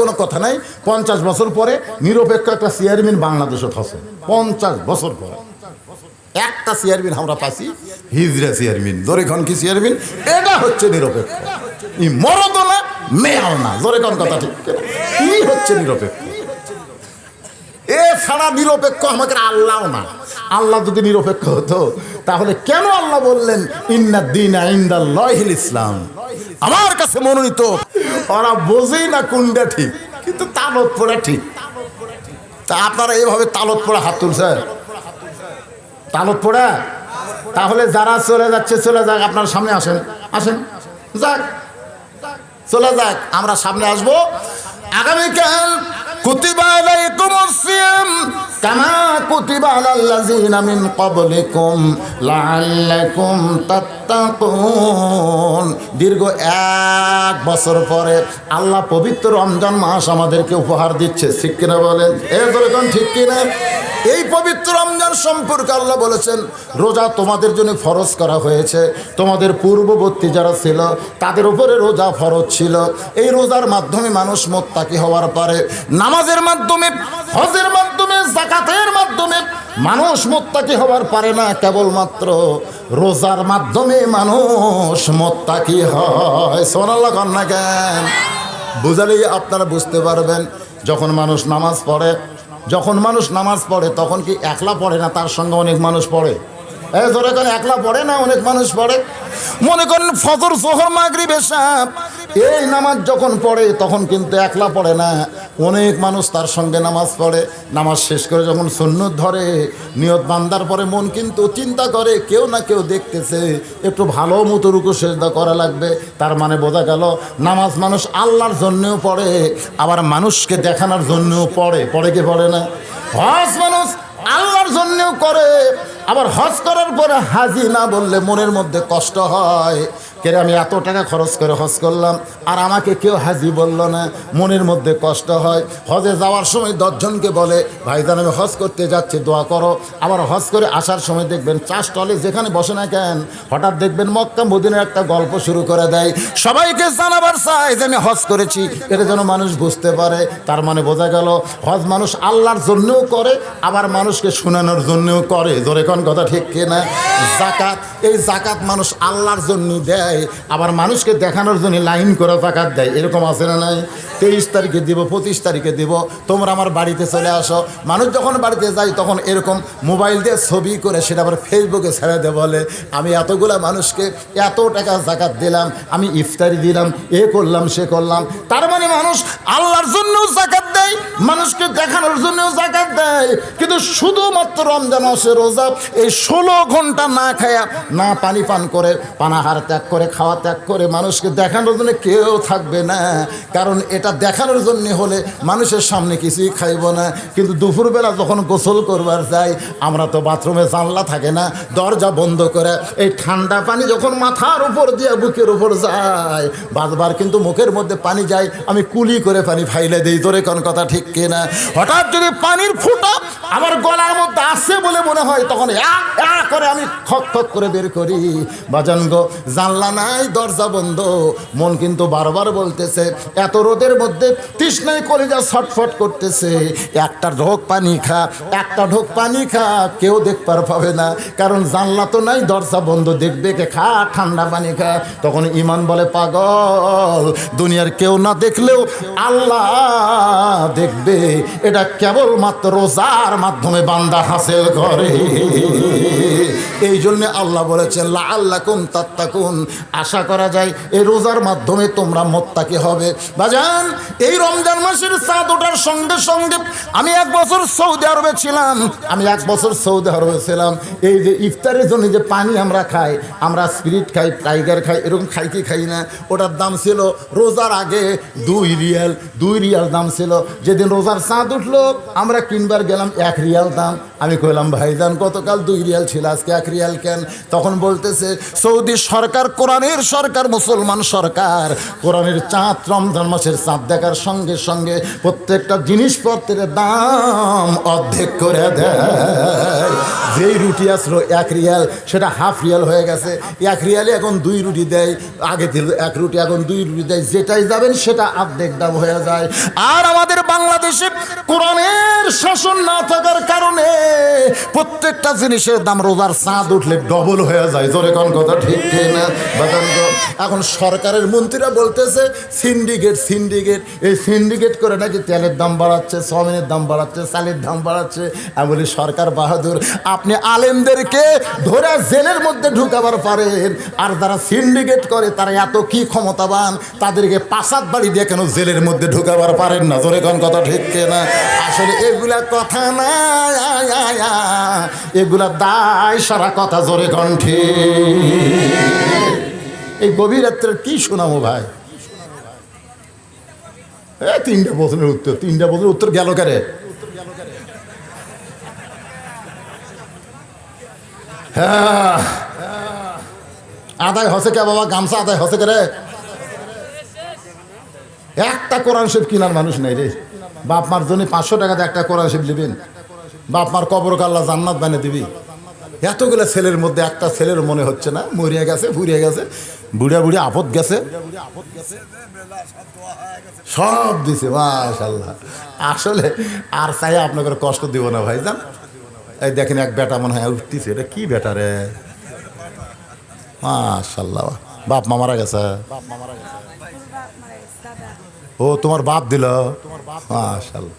কোনো কথা নাই। 50 বছর পরে নিরপেক্ষ একটা চেয়ারম্যান বাংলাদেশত আছে। 50 বছর পরে একটা চেয়ারম্যান আমরা পাচ্ছি, হিজরা চেয়ারম্যান। জোরে কোন কি চেয়ারম্যান? এটা হচ্ছে নিরপেক্ষ। ই মরদ না, মেয়াল না। জোরে কোন কথা ঠিক কি হচ্ছে নিরপেক্ষ? এ ছাড়া নিরপেক্ষ আমাদের আল্লাহ না। আল্লাহ যদি নিরপেক্ষ হতো তাহলে কেন আল্লাহ বললেন ইন্নাদ দীনা ইনদাল্লাহিল ইসলাম? আমার কাছে মনোনীত। ওরা বোঝেই না কোনটা ঠিক, কিন্তু তালত পড়া ঠিক। তা আপনারা এইভাবে তালত পড়া হাত তুলছেন, তালত পড়া। তাহলে যারা চলে যাচ্ছে চলে যাক, আপনার সামনে আসেন, আসেন, যাক চলে যাক, আমরা সামনে আসবো। আগামীকাল কুতিবা আলাইকুমুস সিয়াম কামা কুতিবা আলাল্লাযিনা মিন ক্বাবলিকুম লাআল্লাকুম তাত্তাকুন। দীর্ঘ 1 বছর পরে আল্লাহ পবিত্র রমজান মাস আমাদেরকে উপহার দিচ্ছে, ঠিক কিনা বলেন? বলেন ঠিক কিনা? এই পবিত্র রমজান সম্পর্কে আল্লাহ বলেছেন রোজা তোমাদের জন্য ফরজ করা হয়েছে। তোমাদের পূর্ববর্তী যারা ছিল তাদের উপরে রোজা ফরজ ছিল। এই রোজার মাধ্যমে মানুষ মুত্তাকি হওয়ার পারে, নামাজের মাধ্যমে, হজের মাধ্যমে, যাকাতের মাধ্যমে মানুষ মুত্তাকি হওয়ার পারে না। কেবলমাত্র রোজার মাধ্যমে মানুষ মুত্তাকি হয়। সুবহানাল্লাহ কন না কেন? বুঝালেই আপনারা বুঝতে পারবেন। যখন মানুষ নামাজ পড়ে, যখন মানুষ নামাজ পড়ে তখন কি একলা পড়ে না, তার সঙ্গে অনেক মানুষ পড়ে। ধরে করেন একলা পড়ে না, অনেক মানুষ পড়ে। মনে করেন ফজর, যোহর, মাগরিব, এশা এই নামাজ যখন পড়ে তখন কিন্তু একলা পড়ে না, অনেক মানুষ তার সঙ্গে নামাজ পড়ে। নামাজ শেষ করে যখন সুন্নত ধরে, নিয়ত বান্দার পরে মন কিন্তু চিন্তা করে কেউ না কেউ দেখতেছে, একটু ভালো মতো রুকু সেজদা করা লাগবে। তার মানে বোঝা গেল নামাজ মানুষ আল্লাহর জন্যও পড়ে, আবার মানুষকে দেখানোর জন্যও পড়ে। পড়ে কি পড়ে না? হজ মানুষ আল্লাহর জন্যও করে, আবার হজ করার পরে হাজি না বললে মনের মধ্যে কষ্ট হয়। কেরে আমি এত টাকা খরচ করে হজ করলাম আর আমাকে কেউ হাজি বলল না, মনের মধ্যে কষ্ট হয়। হজে যাওয়ার সময় 10 জনকে বলে ভাইজান আমি হজ করতে যাচ্ছি, দোয়া করো। আবার হজ করে আসার সময় দেখবেন চা স্টলে যেখানে বসে না কেন হঠাৎ দেখবেন মক্কা মদিনার একটা গল্প শুরু করে দেয়। সবাইকে জানাবার চাই যে আমি হজ করেছি, এটা যেন মানুষ বুঝতে পারে। তার মানে বোঝা গেল হজ মানুষ আল্লাহর জন্যও করে, আবার মানুষকে শোনানোর জন্যও করে। জোরে কোন কথা ঠিক কিনা? যাকাত, এই যাকাত মানুষ আল্লাহর জন্য দেয়, আবার মানুষকে দেখানোর জন্য লাইন করে যাকাত দেয়। এরকম আছে না নাই? 23 তারিখে দিব, 25 তারিখে দিব, তোমরা আমার বাড়িতে চলে আসো। মানুষ যখন বাড়িতে যায় তখন এরকম মোবাইল দিয়ে ছবি করে সেটা আবার ফেসবুকে ছেড়ে দেয়, বলে আমি এতগুলা মানুষকে এত টাকা যাকাত দিলাম, আমি ইফতারি দিলাম, এ করলাম, সে করলাম। তার মানে মানুষ আল্লাহর জন্যও যাকাত দেয়, মানুষকে দেখানোর জন্যও যাকাত দেয়। কিন্তু শুধুমাত্র রমজান মাসে রোজা, এই 16 ঘন্টা না খায়া, না পানি পান করে, পানাহার ত্যাগ করে, খাওয়া ত্যাগ করে মানুষকে দেখানোর জন্য কেউ থাকবে না। কারণ এটা দেখানোর জন্য হলে মানুষের সামনে কিছুই খাইব না। কিন্তু দুপুরবেলা যখন গোসল করবার যাই, আমরা তো বাথরুমে জানলা থাকে না, দরজা বন্ধ করে এই ঠান্ডা পানি যখন মাথার উপর দিয়ে বুকের উপর যায়, বারবার কিন্তু মুখের মধ্যে পানি যায়, আমি কুলি করে পানি ফাইলে দিই। তোরে কোন কথা ঠিক কিনা? হঠাৎ যদি পানির ফুটা আমার গলার মধ্যে আসে বলে মনে হয়, তখন করে আমি খক খক করে বের করি। বাজান গো, জানলা নাই, দরজা বন্ধ, মন কিন্তু বারবার বলতেছে এত রোদের মধ্যে তৃষ্ণায় কলিজা ছটফট করতেছে, একটা ঢোক পানি খা, একটা ঢোক পানি খা। কেউ দেখবার পাবে না, কারণ জানলা তো নাই, দরজা বন্ধ, দেখবে কে? খা, ঠান্ডা পানি খা। তখন ইমান বলে পাগল, দুনিয়ার কেউ না দেখলেও আল্লাহ দেখবে। এটা কেবলমাত্র রোজার মাধ্যমে বান্দা হাসিল করে। এই জন্যে আল্লাহ বলেছেন লাআল্লাকুম তাত্তাকুন, আশা করা যায় এই রোজার মাধ্যমে তোমরা মুত্তাকি হবে। বাজান, এই রমজান মাসের চাঁদ ওঠার সঙ্গে সঙ্গে আমি 1 বছর সৌদি আরবে ছিলাম। এই যে ইফতারের জন্য যে পানি আমরা খাই, আমরা স্পিরিট খাই, টাইগার খাই, এরকম খাই কি খাই না? ওটার দাম ছিল রোজার আগে 2 রিয়াল, 2 রিয়াল দাম ছিল। যেদিন রোজার চাঁদ উঠলো আমরা কিনবার গেলাম 1 রিয়াল দাম। আমি কইলাম ভাইজান গতকাল 2 রিয়াল ছিল, আজকে 1 রিয়াল কেন? তখন বলতেছে সৌদি সরকার, কোরআনের সরকার, মুসলমান সরকার, কোরআনের চাঁদ, রমজান মাসের চাঁদ দেখার সঙ্গে সঙ্গে প্রত্যেকটা জিনিসপত্রের দাম অর্ধেক করে দেয়। যেই রুটি আসলো 1 রিয়াল সেটা হাফ রিয়াল হয়ে গেছে, 1 রিয়ালে এখন 2 রুটি দেয়, আগে দিল 1 রুটি এখন 2 রুটি দেয়, যেটাই যাবেন সেটা অর্ধেক দাম হয়ে যায়। আর আমাদের বাংলাদেশে কোরআনের শাসন না থাকার কারণে প্রত্যেকটা জিনিসের দাম রোজার চাঁদ উঠলে ডবল হয়ে যায়। জোরে কোন কথা ঠিক না? এখন সরকারের মন্ত্রীরা বলতেছে সিন্ডিকেট, এই সিন্ডিকেট করে নাকি তেলের দাম বাড়াচ্ছে, চাউমিনের দাম বাড়াচ্ছে, চালের দাম বাড়াচ্ছে। আমি বলি সরকার বাহাদুর, আপনি আলেমদেরকে ধরে জেলের মধ্যে ঢুকাবার পারেন, আর যারা সিন্ডিকেট করে তারা এত কি ক্ষমতাবান, তাদেরকে 5 বাড়ি দিয়ে কেন জেলের মধ্যে ঢুকাবার পারেন না? জোরে কোন কথা ঠিক না? আসলে এগুলা কথা না, এগুলা দায় সারা কথা। জোরে কোন ঠিক? এই গভীর রাত্রের কি শোনাবো ভাই? 3টা প্রশ্নের উত্তর গেল কারে? হ্যাঁ, আদায় হসে কে বাবা? গামছা আদায় হসে কে রে? একটা কোরআন শরীফ কিনার মানুষ নেই রে। বাপ মার জন্য 500 টাকাতে একটা কোরআন শরীফ নেবেন, বাপ মার কবরকে আল্লাহ জান্নাত বানিয়ে দিবি। এতগুলো ছেলের মধ্যে একটা ছেলের মনে হচ্ছে না মরিয়া গেছে, ফুরিয়ে গেছে, বুড়া বুড়ি আপদ গেছে, সব দিছে মাশাআল্লাহ। আসলে আর চাই আপনাকে কষ্ট দিব না ভাই জান। এই দেখেন এক বেটা মনে হয় উঠতেছে, এটা কি বেটা রে? মাশাআল্লাহ, বাপ মা মারা গেছে। ও তোমার বাপ দিল? মাশাআল্লাহ,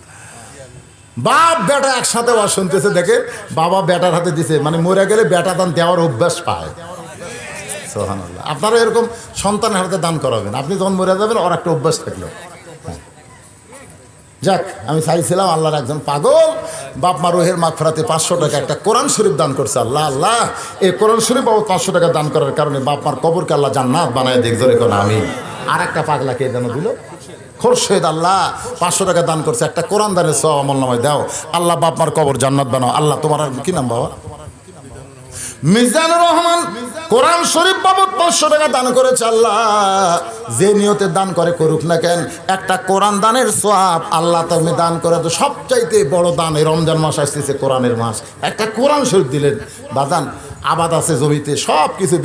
বাপ বেটা একসাথে ওয়াজ শুনতেছে। দেখে বাবা বেটার হাতে দিছে, মানে মরে গেলে বেটা দান দেওয়ার অভ্যাস পায়। সুবহানাল্লাহ। আপনারা এরকম সন্তানের হাতে দান করাবেন, আপনি যখন মরে যাবেন ওর একটা অভ্যাস থাকলো। যাক, আমি চাইছিলাম আল্লাহর একজন পাগল বাপ মা রোহের মাগফিরাতে 500 টাকা একটা কোরআন শরীফ দান করছে। আল্লাহ আল্লাহ, এই কোরআন শরীফ বাবু 500 টাকা দান করার কারণে বাপ মার কবরকে আল্লাহ জান্নাত বানায় দেখ। জোরে কোন আমি। আর একটা পাগলাকে যেন দিল খোরশেদ, আল্লাহ 500 টাকা দান করছে, একটা কোরআন দানের সওয়াব আমলনামায় দাও। আল্লাহ বাপ মার কবর জান্নাত বানাও। আল্লাহ তোমার কি নাম বাবা? মিজানুর রহমান কোরআন শরীফ বাবদ 500 টাকা দান করেছে। আল্লাহ যে নিয়তে দান করে করুক না কেন, একটা কোরআন দানের সওয়াব আল্লাহ তুমি দান করে। তো সবচাইতে বড় দান, এই রমজান মাস আসতেছে, কোরআনের মাস, একটা কোরআন শরীফ দিলেন। বাদান আবাদ আছে জমিতে, সব কিছু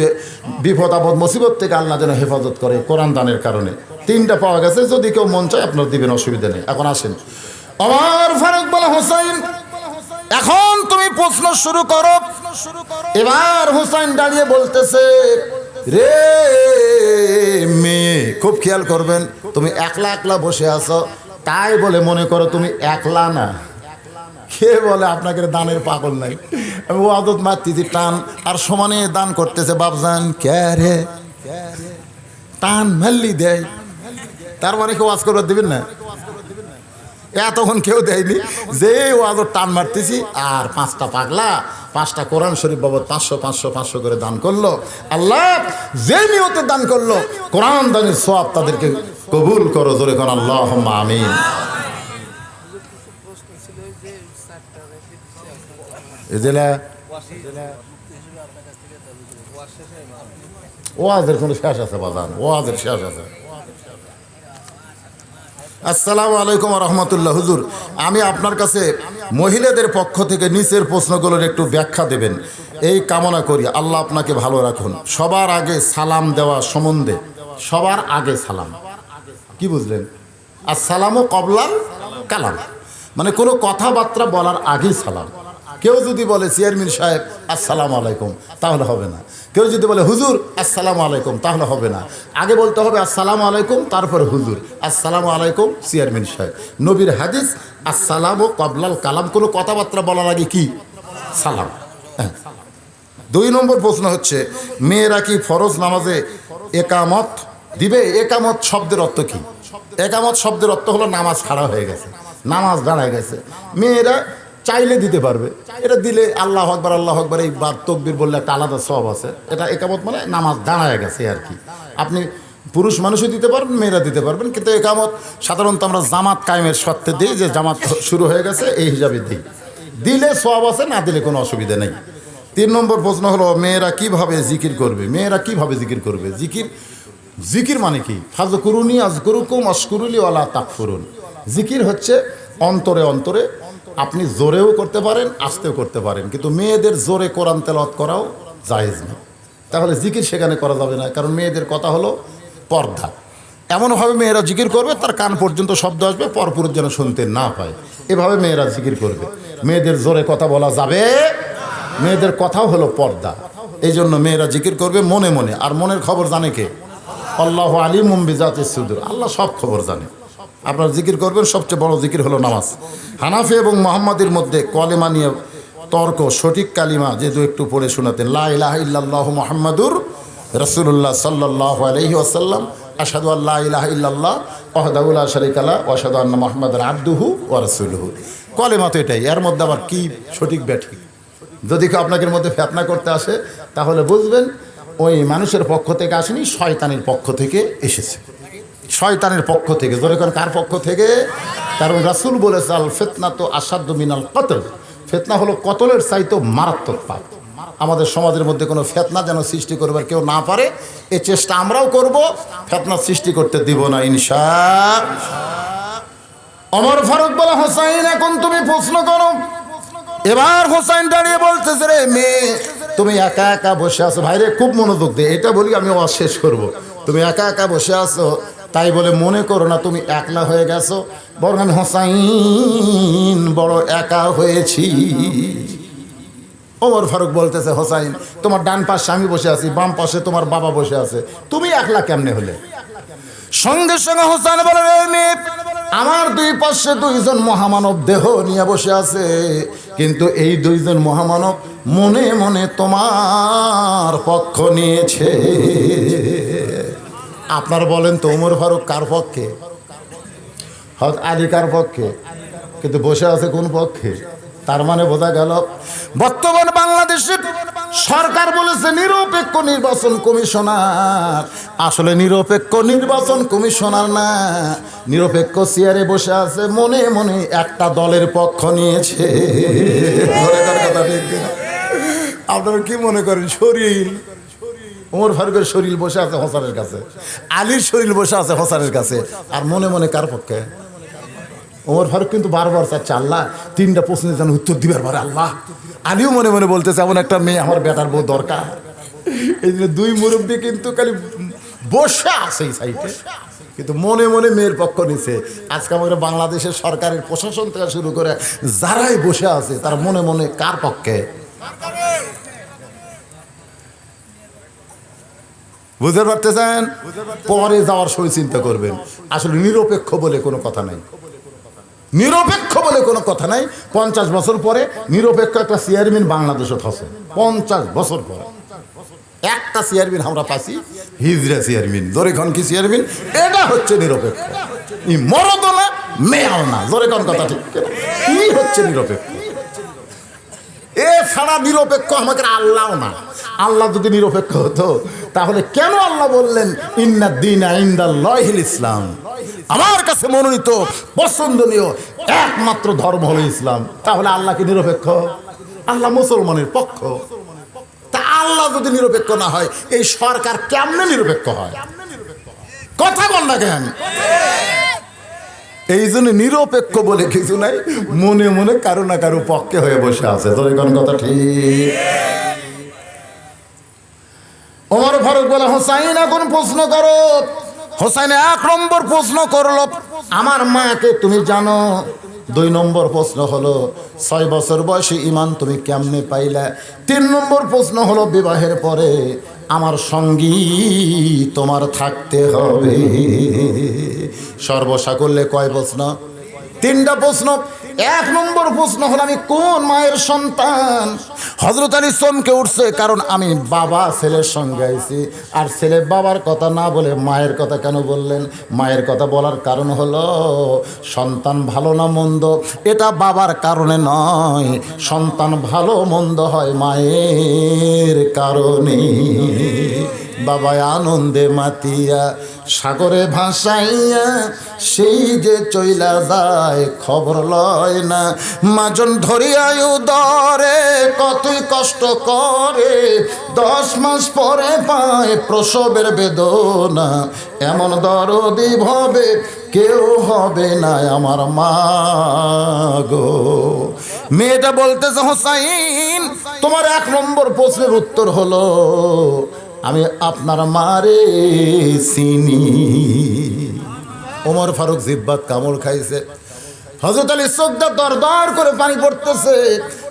বিপদ আপদ মুসিবত থেকে আল্লাহ যেন হেফাজত করে কোরআন দানের কারণে। 3টা পাওয়া গেছে, যদি কেউ মন চায় আপনার দিবেন, অসুবিধা নেই। এখন আসেন, আমার ফারুক বলা হোসেন, এখন তুমি প্রশ্ন শুরু করো। এবার হুসাইন দাঁড়িয়ে বলতেছে, রে মেয়ে, খুব খেয়াল করবেন, তুমি একলা একলা বসে আছো, তাই বলে মনে করো তুমি একলা না। কে বলে আপনাকে দানের পাগল নাই? আমি ও আদত মারতেছি টান, আর সমানে দান করতেছে বাপজান। কে রে টান মাল্লি দেয়, তার মানে কেউ ওয়াজ করবার দিবেন না? এতক্ষণ কেউ দেয়নি, যে ওয়াজ টান মারতেছি, আর 5টা পাগলা 5টা কোরআন শরীফ বাবদ 500 করে দান করলো। আল্লাহ যে নিয়তে দান করলো কোরআন দানের সওয়াব তাদেরকে কবুল করো। জোরে কোন আল্লাহুম্মা আমিন। ওয়াজের কোনো শেষ আছে বাজান? ওয়াজের শেষ আছে। আসসালামু আলাইকুম রহমতুল্লাহ। হুজুর, আমি আপনার কাছে মহিলাদের পক্ষ থেকে নিচের প্রশ্নগুলোর একটু ব্যাখ্যা দেবেন এই কামনা করি। আল্লাহ আপনাকে ভালো রাখুন। সবার আগে সালাম দেওয়া সম্বন্ধে, সবার আগে সালাম কি বুঝলেন? আসসালামু কবলাল কালাম, মানে কোনো কথাবার্তা বলার আগেই সালাম। কেউ যদি বলে চেয়ারম্যান সাহেব আসসালামু আলাইকুম, তাহলে হবে না। কেউ যদি বলে হুজুর আসসালামু আলাইকুম, তাহলে হবে না। আগে বলতে হবে আসসালামু আলাইকুম, তারপরে হুজুর। আসসালামু আলাইকুম চেয়ারম্যান সাহেব। নবীর হাদিস আসসালামু কবলাল কালাম, কোনো কথাবার্তা বলার আগে কি সালাম। 2 নম্বর প্রশ্ন হচ্ছে, মেয়েরা কি ফরজ নামাজে একামত দিবে? একামত শব্দের অর্থ কি? একামত শব্দের অর্থ হলো নামাজ ছাড়া হয়ে গেছে, নামাজ দাঁড়ায় গেছে। মেয়েরা চাইলে দিতে পারবে, এটা দিলে আল্লাহ আকবার আল্লাহ আকবার এই বার তকবির বললে একটা আলাদা সওয়াব আছে। এটা একামত মানে নামাজ দাঁড়ায় গেছে আর কি। আপনি পুরুষ মানুষও দিতে পারবেন, মেয়েরা দিতে পারবেন, কিন্তু একামত সাধারণত আমরা জামাত কায়েমের শর্তে দিই, যে জামাত শুরু হয়ে গেছে এই হিসাবে দিই। দিলে সওয়াব আছে, না দিলে কোনো অসুবিধা নেই। 3 নম্বর প্রশ্ন হলো, মেয়েরা কিভাবে জিকির করবে? মেয়েরা কিভাবে জিকির করবে? জিকির মানে কি? ফাজকুরুনি আজকুরুকুম আশকুরুলি ওয়ালা তাকফুরুন। জিকির হচ্ছে অন্তরে অন্তরে আপনি জোরেও করতে পারেন, আস্তেও করতে পারেন, কিন্তু মেয়েদের জোরে কোরআন তেলাওয়াত করাও জায়েজ না। তাহলে জিকির সেখানে করা যাবে না, কারণ মেয়েদের কথা হলো পর্দা। এমনভাবে মেয়েরা জিকির করবে তার কান পর্যন্ত শব্দ আসবে, পরপুরুষ যেন শুনতে না পায়, এভাবে মেয়েরা জিকির করবে। মেয়েদের জোরে কথা বলা যাবে, মেয়েদের কথাও হলো পর্দা। এই জন্য মেয়েরা জিকির করবে মনে মনে। আর মনের খবর জানে কে? আল্লাহু আলিমুম বিজাতিস সুদূর, আল্লাহ সব খবর জানে। আপনারা জিকির করবেন, সবচেয়ে বড় জিকির হলো নামাজ। হানাফি এবং মুহাম্মাদির মধ্যে কলেমা নিয়ে তর্ক, সঠিক কালিমা যে দু একটু পড়ে শোনাতেন, লা ইলাহা ইল্লাল্লাহু মুহাম্মাদুর রাসূলুল্লাহ সাল্লাল্লাহু আলাইহি ওয়াসাল্লাম, আশহাদু আল্লা ইলাহা ইল্লাল্লাহ ওয়াহদাহু লা শারীকা লাহু ওয়া আশহাদু আন্না মুহাম্মাদান আবদুহু ওয়া রাসূলুহু। কলেমা তো এটাই, এর মধ্যে আবার কি সঠিক ব্যাঠিক? যদি কেউ আপনাদের মধ্যে ফিতনা করতে আসে তাহলে বুঝবেন ওই মানুষের পক্ষ থেকে আসেনি, শয়তানের পক্ষ থেকে এসেছে। শয়তানের পক্ষ থেকে। জোরে কোন কার পক্ষ থেকে? কারণ রাসূল বলেছে আল ফিতনা তো আসাদ্দু মিনাল কতল, ফিতনা হলো কতলের চাইতেও মারাত্মক পাপ। আমাদের সমাজের মধ্যে কোনো ফিতনা যেন সৃষ্টি করবার কেউ না পারে, এই চেষ্টা আমরাও করব, ফিতনা সৃষ্টি করতে দিব না ইনশাআল্লাহ। ওমর ফারুক বলে, হোসাইন এখন তুমি প্রশ্ন করো। এবার হোসাইন দাঁড়িয়ে বলতেছে, রে মেয়ে তুমি একা একা বসে আছো। ভাইরে খুব মনোযোগ দে, এটা বলি আমি ওয়াজ শেষ করব। তুমি একা একা বসে আছো, তাই বলে মনে করো না তুমি একলা হয়ে গেছো, বরং আমি হোসাইন বড় একা হয়েছি। ওমর ফারুক বলতেছে, হোসাইন তোমার ডান পাশে আমি বসে আছি, বাম পাশে তোমার বাবা বসে আছে, তুমি একলা কেমনে হলে? সঙ্গে সঙ্গে হোসাইন বলে, রে মেয়ে আমার দুই পাশে দুইজন মহামানব দেহ নিয়ে বসে আছে, কিন্তু এই দুইজন মহামানব মনে মনে তোমার পক্ষ নিয়েছে। আপনারা বলেন তো ওমর ফারুক কার পক্ষে? হযরত আলী কার পক্ষে? কিন্তু বসে আছে কোন পক্ষে? তার মানে বোঝা গেল বর্তমান বাংলাদেশের সরকার বলেছে নিরপেক্ষ নির্বাচন কমিশনার, আসলে নিরপেক্ষ নির্বাচন কমিশনার না, নিরপেক্ষ চেয়ারে বসে আছে, মনে মনে একটা দলের পক্ষ নিয়েছে। আপনারা কি মনে করেন শরীর? ওমর ফারুকের শরীর বসে আছে হোসানের কাছে, আলীর শরীর বসে আছে হোসানের কাছে, আর মনে মনে কার পক্ষে? ওমর ফারুক কিন্তু বারবার চাচ্ছে আল্লাহ তিনটা প্রশ্নের যেন উত্তর দিবার পারে আল্লাহ। আলীও মনে মনে বলতেছে এমন একটা মেয়ে আমার বেটার বউ দরকার। এই জন্য দুই মুরব্বী কিন্তু খালি বসে আছে এই সাইডে, কিন্তু মনে মনে মেয়ের পক্ষ নিছে। আজকে আমাদের বাংলাদেশের সরকারের প্রশাসন থেকে শুরু করে যারাই বসে আছে তার মনে মনে কার পক্ষে? বুঝতে পারতেছেন? পরে যাওয়ার সময় চিন্তা করবেন। আসলে নিরপেক্ষ বলে কোনো কথা নাই, নিরপেক্ষ বলে কোনো কথা নাই। 50 বছর পরে নিরপেক্ষ একটা চেয়ারম্যান বাংলাদেশে থাকে। 50 বছর পরে একটা চেয়ারম্যান আমরা পাচ্ছি, হিজরা চেয়ারম্যান। জোরে খান কি চেয়ারম্যান? এটা হচ্ছে নিরপেক্ষ। ই মরদ না মেয়াল না, জোরে খান কথা ঠিক, কি হচ্ছে নিরপেক্ষ? এ ছাড়া নিরপেক্ষ আমাদের আল্লাহ না। আল্লাহ যদি নিরপেক্ষ হতো তাহলে কেন আল্লাহ বললেন ইন্নাদ দীনা ইনদাল্লাহিল ইসলাম, আমার কাছে মনোনীত পছন্দনীয় একমাত্র ধর্ম হলো ইসলাম। তাহলে আল্লাহ কি নিরপেক্ষ? আল্লাহ মুসলমানের পক্ষ। তা আল্লাহ যদি নিরপেক্ষ না হয় এই সরকার কেমনে নিরপেক্ষ হয়? কথা বল না কেন? এই জন্য নিরপেক্ষ বলে কিছু নাই, মনে মনে কারো না কারো পক্ষে হয়ে বসে আছে। তোর কোন কথা ঠিক? ওমর ফারুক বলে, হোসাইন এখন প্রশ্ন করো। হোসাইন 1 নম্বর প্রশ্ন করলো, আমার মাকে তুমি জানো? 2 নম্বর প্রশ্ন হলো 6 বছর বয়সে ঈমান তুমি কেমনে পাইলা? 3 নম্বর প্রশ্ন হলো বিবাহের পরে আমার সঙ্গী তোমার থাকতে হবে। সর্বসা করলে কয় প্রশ্ন? 3টা প্রশ্ন। 1 নম্বর প্রশ্ন হলো আমি কোন মায়ের সন্তান? হযরত আলী চমকে উঠছে, কারণ আমি বাবা ছেলের সঙ্গে আইছি, আর ছেলে বাবার কথা না বলে মায়ের কথা কেন বললেন? মায়ের কথা বলার কারণ হলো সন্তান ভালো না মন্দ এটা বাবার কারণে নয়, সন্তান ভালো মন্দ হয় মায়ের কারণে। বাবা আনন্দে মাতিয়া সাগরে ভাসাইয়া সেই যে চইলা যায় খবর লয় না। মাজন ধরিয়ায় উদরে কতই কষ্ট করে, 10 মাস পরে পায় প্রসবের বেদনা। এমন দরদি ভবে কেউ হবে না আমার মা গো। মেয়েটা বলতেছে, হোসাইন তোমার 1 নম্বর প্রশ্নের উত্তর হলো আমি আপনার মারে চিনি। ওমর ফারুক জিব্বাত কামড় খাইছে। হযরত আলী চোখটা দরদর করে পানি পড়তেছে,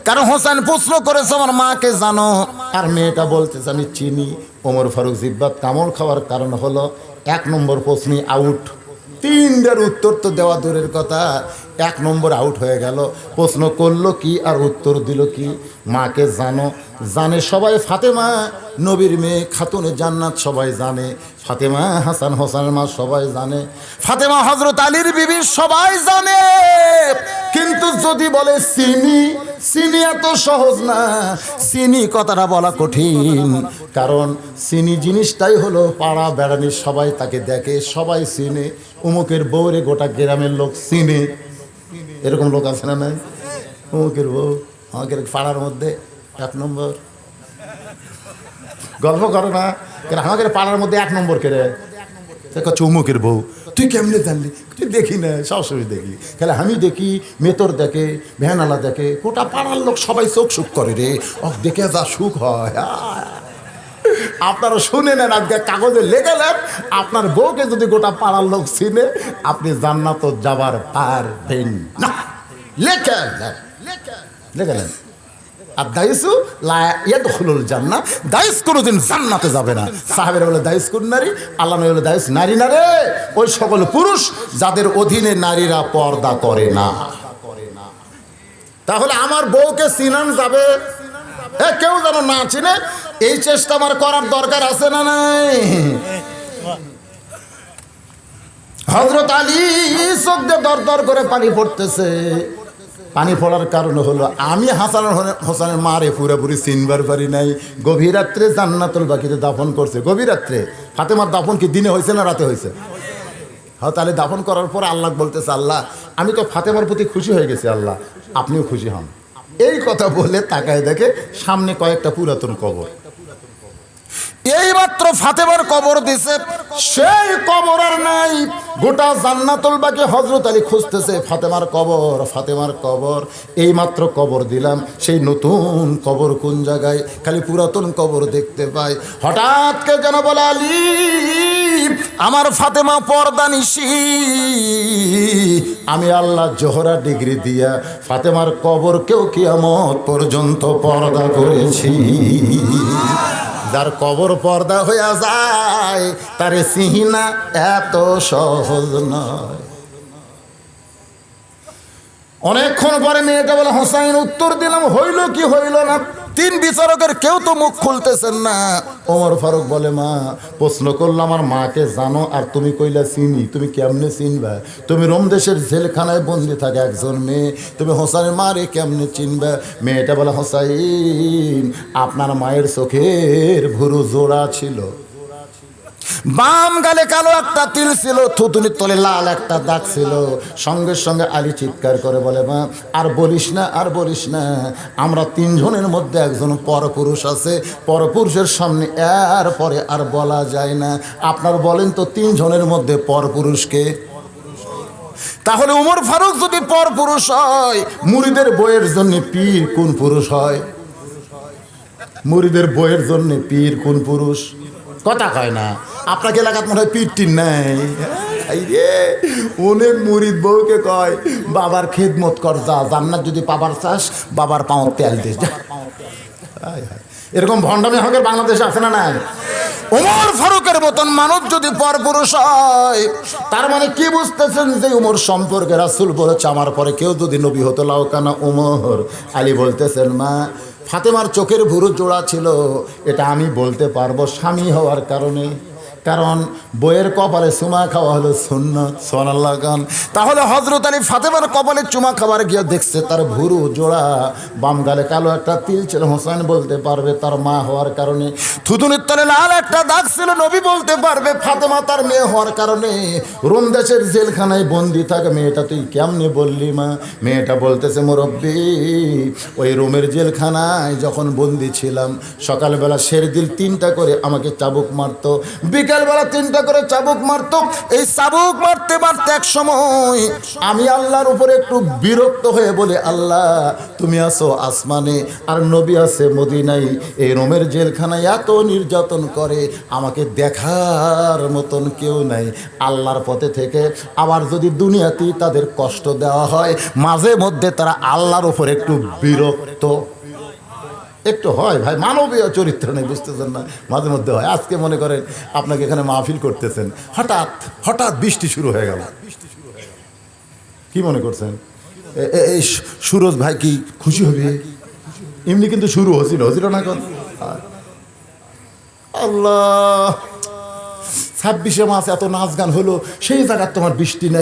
কারণ হোসেন প্রশ্ন করেছে আমার মাকে জানো, আর মেয়েটা বলতেছে আমি চিনি। ওমর ফারুক জিব্বাত কামড় খাওয়ার কারণ হলো 1 নম্বর প্রশ্নে আউট। 3টার উত্তর তো দেওয়া দূরের কথা, 1 নম্বর আউট হয়ে গেল। প্রশ্ন করলো কি আর উত্তর দিল কি? মাকে জানো, জানে সবাই। ফাতেমা নবীর মেয়ে, খাতুনে জান্নাত সবাই জানে। ফাতেমা হাসান হোসেনের মা সবাই জানে। ফাতেমা হযরত আলীর বিবি সবাই জানে। কিন্তু যদি বলে চিনি, চিনি এত সহজ না। চিনি কথাটা বলা কঠিন, কারণ চিনি জিনিসটাই হলো পাড়া বেড়ানি, সবাই তাকে দেখে, সবাই চিনে। অমুকের বউরে গোটা গ্রামের লোক চিনে, এরকম লোক আছে না নাই? অমুকের বউ আমাদের পাড়ার মধ্যে 1 নম্বর। গল্প করো না, কেন আমাদের পাড়ার মধ্যে 1 নম্বর কেড়ে অমুকের বউ। তুই কেমনে জানলি? তুই দেখি না, সবসময় দেখি, খেলে আমি দেখি, মেতর দেখে, ভ্যানালা দেখে, গোটা পাড়ার লোক সবাই চোখ সুখ করে রে। দেখে যা সুখ হয়। আপনারা শুনে নেন, আজকে কাগজে লেখালেন আপনার বউকে যদি গোটা পাড়ার লোক চিনে আপনি জান্নাত যাবার পারবেন না। লেখালেন আর দাইসু লা ইয়াদখুলুল জান্নাহ, দাইস কোনোদিন জান্নাতে যাবে না। সাহাবীরা বলে দাইস কোন নারী? আল্লাহ নবী বলে দাইস নারী না রে, ওই সকল পুরুষ যাদের অধীনে নারীরা পর্দা করে না। তাহলে আমার বউকে চিনান যাবে, কেউ যেন না চিনে, এই চেষ্টা আমার করার দরকার আছে না নাই? হযরত আলী চোখ দিয়ে দর দর করে পানি পড়তেছে। পানি পড়ার কারণ হলো আমি হাসান হোসেনের মারে পুরোপুরি চিনবার পারি নাই। গভীর রাত্রে জান্নাতুল বাকিতে দাফন করছে। গভীর রাত্রে। ফাতেমার দাফন কি দিনে হয়েছে না রাতে হয়েছে? হ্যাঁ, তাহলে দাফন করার পর আল্লাহ বলতেছে, আল্লাহ আমি তো ফাতেমার প্রতি খুশি হয়ে গেছি, আল্লাহ আপনিও খুশি হন। এই কথা বলে তাকায় দেখে সামনে কয়েকটা পুরাতন কবর। এইমাত্র ফাতেমার কবর দিছে, সেই কবর আর নাই। গোটা জান্নাতুল বাকি হযরত আলী খুঁজতেছে ফাতেমার কবর, ফাতেমার কবর। এইমাত্র কবর দিলাম, সেই নতুন কবর কোন জায়গায়? খালি পুরাতন কবর দেখতে পাই। হঠাৎ কে যেন বলে, আলী আমার ফাতেমা পর্দা নিশি। আমি আল্লাহ জোহরা ডিগ্রি দিয়া ফাতেমার কবরকেও কিয়ামত পর্যন্ত পর্দা করেছি। যার কবর পর্দা হইয়া যায় তারে চিনা এত সহজ নয়। অনেকক্ষণ পরে মেয়েটা বলে, হোসাইন উত্তর দিলাম, হইল কি হইল না? 3 বিচারকের কেউ তো মুখ খুলতেছেন না। ওমর ফারুক বলে, মা প্রশ্ন করলাম আমার মাকে জানো, আর তুমি কইলা চিনি। তুমি কেমনে চিনবা? তুমি রোম দেশের জেলখানায় বন্দি থাকে একজন মেয়ে, তুমি হোসাইনের মারে কেমনে চিনবা? মেয়েটা বলে, হোসাইন আপনার মায়ের চোখের ভুরু জোড়া ছিল, বাম গালে কালো একটা তিল ছিল, থুতুনির তলে লাল একটা দাগ ছিল। সঙ্গে সঙ্গে আলী চিৎকার করে বলে, মা আর বলিস না, আর বলিস না। আমরা 3 জনের মধ্যে একজন পরপুরুষ আছে, পরপুরুষের সামনে এর পরে আর বলা যায় না। আপনার বলেন তো 3 জনের মধ্যে পরপুরুষকে? তাহলে উমর ফারুক যদি পরপুরুষ হয়, মুরিদের বইয়ের জন্য পীর কোন পুরুষ হয়? মুরিদের বইয়ের জন্য পীর কোন পুরুষ? কথা কয় না। আপনাকে এলাকাত মনে হয় পীর টির নাই। অনেক মুরিদ বউকে কয় বাবার খেদমত কর, যা জান্নাত যদি পাবার চাস বাবার পাও তেল দিস। এরকম ভণ্ডামি হকের বাংলাদেশে আছে না নাই? ওমর ফারুকের মতন মানুষ যদি পরপুরুষ হয়, তার মানে কি বুঝতেছেন যে উমর সম্পর্কে রাসূল বলেছে আমার পরে কেউ যদি নবী হতো লাউকানা উমর। আলী বলতেছেন, মা ফাতেমার চোখের ভুরু জোড়া ছিল, এটা আমি বলতে পারবো স্বামী হওয়ার কারণে। কারণ বইয়ের কপালে চুমা খাওয়া হলো সুন্নাত, সুবহানাল্লাহ গান। তাহলে হযরত আলী ফাতেমার কপালে চুমা খাবার গিয়ে দেখছে তার ভুরু জোড়া, বাম গালে কালো একটা তিল ছিল, হোসেন বলতে পারবে তার মা হওয়ার কারণে। থুতুনির তলে লাল একটা দাগ ছিল, নবী বলতে পারবে ফাতেমা তার মেয়ে হওয়ার কারণে। রোম দেশের জেলখানায় বন্দি থাকে মেয়েটা, তুই কেমনে বললি মা? মেয়েটা বলতেছে মুরব্বি, ওই রোমের জেলখানায় যখন বন্দি ছিলাম সকালবেলা শেরদিল 3টা করে আমাকে চাবুক মারতো, বিকালবেলা 3টা করে চাবুক মারতো। এই চাবুক মারতে মারতে এক সময় আমি আল্লাহর উপরে একটু বিরক্ত হয়ে বলে, আল্লাহ তুমি আছো আসমানে আর নবী আছে মদিনায়, এই রোমের জেলখানায় এত নির্যাতন করে, আমাকে দেখার মতন কেউ নাই। আল্লাহর পথে থেকে আবার যদি দুনিয়াতেই তাদের কষ্ট দেওয়া হয়, মাঝে মধ্যে তারা আল্লাহর উপর একটু বিরক্ত একটু হয়। ভাই মানবীয় চরিত্র নেই, বুঝতেছেন না? মাঝে মধ্যে হয়। আজকে মনে করেন আপনাকে এখানে মাহফিল করতেছেন, হঠাৎ হঠাৎ বৃষ্টি শুরু হয়ে গেল, কি মনে করছেন? এই সুরজ ভাই কি খুশি হবে? এমনি কিন্তু শুরু হচ্ছিল না এখন। আল্লাহ, 26শে মাস এত নাচ গান হলো, সেই জায়গায় তোমার বৃষ্টি নেই।